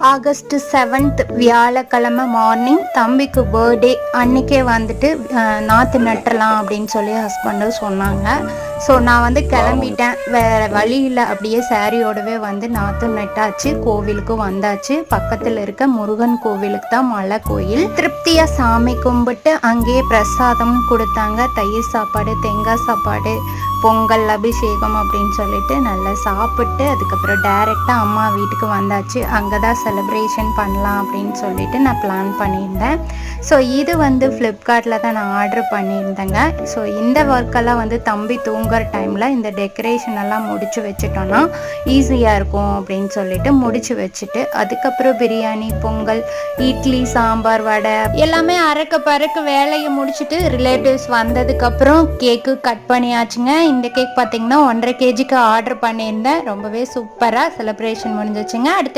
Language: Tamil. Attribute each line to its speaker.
Speaker 1: ஆகஸ்ட் 7th வியாழக்கிழமை மார்னிங் தம்பிக்கு பர்த்டே அன்றைக்கே வந்துட்டு நாற்று நட்டுறலாம் அப்படின்னு சொல்லி ஹஸ்பண்டு சொன்னாங்க. ஸோ நான் வந்து கிளம்பிட்டேன், வேறு வழி இல்லை. அப்படியே சாரியோடவே வந்து நாற்று நட்டாச்சு, கோவிலுக்கு வந்தாச்சு. பக்கத்தில் இருக்க முருகன் கோவிலுக்கு தான், மலை கோயில். திருப்தியாக சாமி கும்பிட்டு அங்கேயே பிரசாதம் கொடுத்தாங்க, தயிர் சாப்பாடு, தேங்காய் சாப்பாடு, பொங்கல், அபிஷேகம் அப்படின்னு சொல்லிட்டு நல்லா சாப்பிட்டு அதுக்கப்புறம் டைரெக்டாக அம்மா வீட்டுக்கு வந்தாச்சு. அங்கே தான் செலிப்ரேஷன் பண்ணலாம் அப்படின்னு சொல்லிட்டு நான் பிளான் பண்ணியிருந்தேன். ஸோ இது வந்து ஃப்ளிப்கார்ட்டில் தான் நான் ஆர்டர் பண்ணியிருந்தேங்க. ஸோ இந்த ஒர்க்கெல்லாம் வந்து தம்பி தூங்குற டைமில் இந்த டெக்கரேஷன் எல்லாம் முடிச்சு வச்சுட்டோன்னா ஈஸியாக இருக்கும் அப்படின்னு சொல்லிட்டு முடிச்சு வச்சுட்டு அதுக்கப்புறம் பிரியாணி, பொங்கல், இட்லி, சாம்பார், வடை எல்லாமே அறக்க பறக்க வேலையை முடிச்சுட்டு ரிலேட்டிவ்ஸ் வந்ததுக்கப்புறம் கேக்கு கட் பண்ணியாச்சுங்க. இந்த கேக் பார்த்தீங்கன்னா 1.5 kg ஆர்டர் பண்ணியிருந்தேன். ரொம்பவே சூப்பராக செலிப்ரேஷன் முடிஞ்சிச்சுங்க. அடுத்த